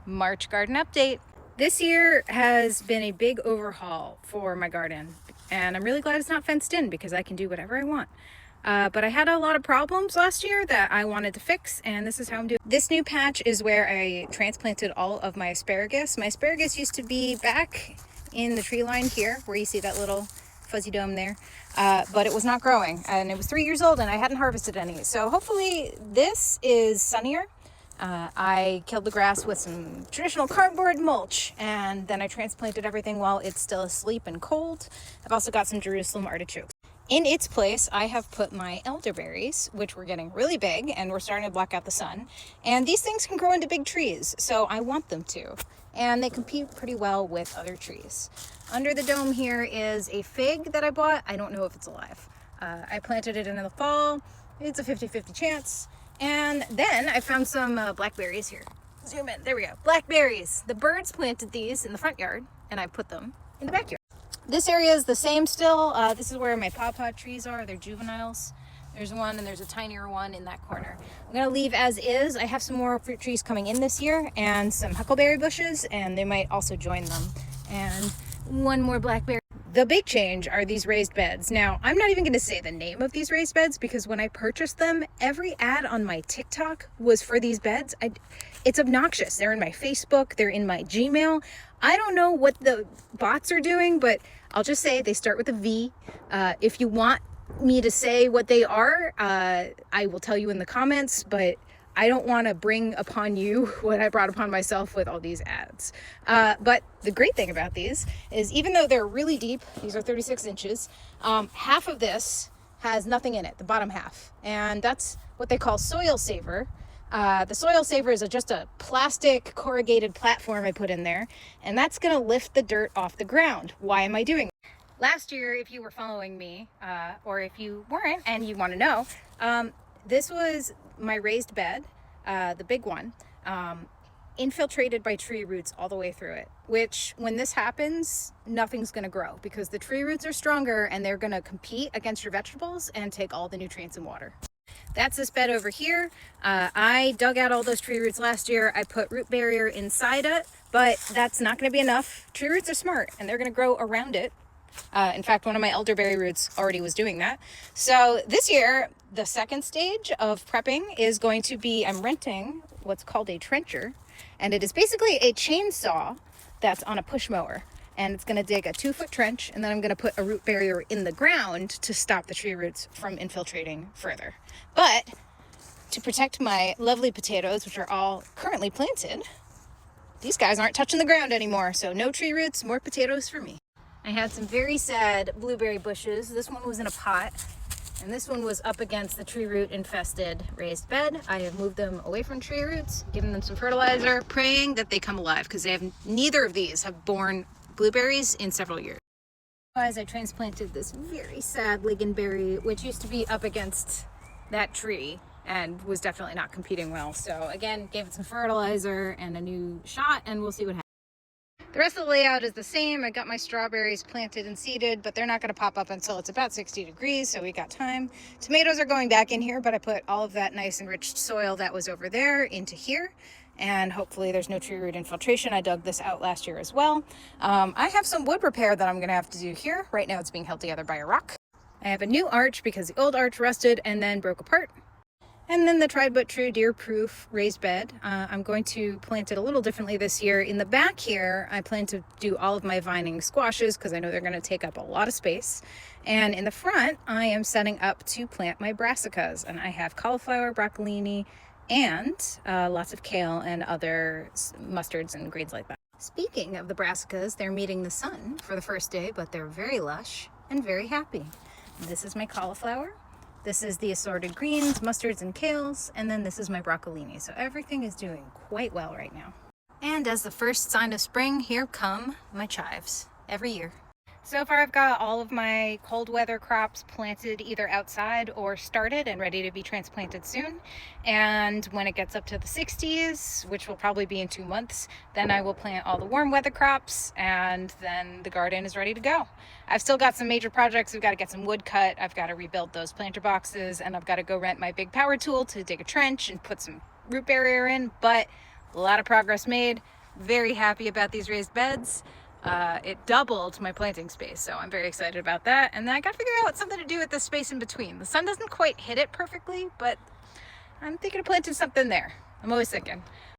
March garden update. This year has been a big overhaul for my garden, and I'm really glad it's not fenced in because I can do whatever I want. But I had a lot of problems last year that I wanted to fix, and this is how I'm doing. This new patch is where I transplanted all of my asparagus. My asparagus used to be back in the tree line here, where you see that little fuzzy dome there, but it was not growing, and it was 3 years old, and I hadn't harvested any. So hopefully this is sunnier. I killed the grass with some traditional cardboard mulch, and then I transplanted everything while it's still asleep and cold. I've also got some Jerusalem artichokes. In its place, I have put my elderberries, which were getting really big and we're starting to block out the sun. And these things can grow into big trees, so I want them to. And they compete pretty well with other trees. Under the dome here is a fig that I bought. I don't know if it's alive. I planted it in the fall. It's a 50-50 chance. And then I found some blackberries here. Zoom in, there we go. Blackberries. The birds planted these in the front yard and I put them in the backyard. This area is the same still. This is where my pawpaw trees are. They're juveniles. There's one and there's a tinier one in that corner. I'm gonna leave as is. I have some more fruit trees coming in this year and some huckleberry bushes, and they might also join them. And one more blackberry. The big change are these raised beds. Now, I'm not even going to say the name of these raised beds because when I purchased them, every ad on my TikTok was for these beds. It's obnoxious. They're in my Facebook, they're in my Gmail. I don't know what the bots are doing, but I'll just say they start with a V. If you want me to say what they are, I will tell you in the comments, but I don't want to bring upon you what I brought upon myself with all these ads. But the great thing about these is even though they're really deep, these are 36 inches, half of this has nothing in it, the bottom half. And that's what they call soil saver. The soil saver is just a plastic corrugated platform I put in there, and that's going to lift the dirt off the ground. Why am I doing it? Last year, if you were following me, or if you weren't and you want to know, this was my raised bed, the big one, infiltrated by tree roots all the way through it, which when this happens, nothing's going to grow because the tree roots are stronger and they're going to compete against your vegetables and take all the nutrients and water. That's this bed over here. I dug out all those tree roots last year. I put root barrier inside it, but that's not going to be enough. Tree roots are smart and they're going to grow around it. In fact, one of my elderberry roots already was doing that. So this year, the second stage of prepping is going to be, I'm renting what's called a trencher, and it is basically a chainsaw that's on a push mower. And it's going to dig a 2-foot trench, and then I'm going to put a root barrier in the ground to stop the tree roots from infiltrating further. But to protect my lovely potatoes, which are all currently planted, these guys aren't touching the ground anymore. So no tree roots, more potatoes for me. I had some very sad blueberry bushes. This one was in a pot, and this one was up against the tree root infested raised bed. I have moved them away from tree roots, given them some fertilizer, praying that they come alive because neither of these have borne blueberries in several years. As I transplanted this very sad lingonberry, which used to be up against that tree and was definitely not competing well. So again, gave it some fertilizer and a new shot, and we'll see what happens. The rest of the layout is the same. I got my strawberries planted and seeded, but they're not going to pop up until it's about 60 degrees, so we got time. Tomatoes are going back in here, but I put all of that nice enriched soil that was over there into here, and hopefully there's no tree root infiltration. I dug this out last year as well. I have some wood repair that I'm going to have to do here. Right now it's being held together by a rock. I have a new arch because the old arch rusted and then broke apart. And then the Tried But True deer-proof raised bed. I'm going to plant it a little differently this year. In the back here, I plan to do all of my vining squashes because I know they're going to take up a lot of space. And in the front, I am setting up to plant my brassicas. And I have cauliflower, broccolini, and lots of kale and other mustards and greens like that. Speaking of the brassicas, they're meeting the sun for the first day, but they're very lush and very happy. This is my cauliflower. This is the assorted greens, mustards, and kales, and then this is my broccolini. So everything is doing quite well right now. And as the first sign of spring, here come my chives every year. So far I've got all of my cold weather crops planted either outside or started and ready to be transplanted soon. And when it gets up to the 60s, which will probably be in 2 months, then I will plant all the warm weather crops, and then the garden is ready to go. I've still got some major projects. We've got to get some wood cut. I've got to rebuild those planter boxes, and I've got to go rent my big power tool to dig a trench and put some root barrier in. But A lot of progress made. Very happy about these raised beds. It doubled my planting space, so I'm very excited about that. And then I gotta figure out something to do with the space in between. The sun doesn't quite hit it perfectly, but I'm thinking of planting something there. I'm always thinking.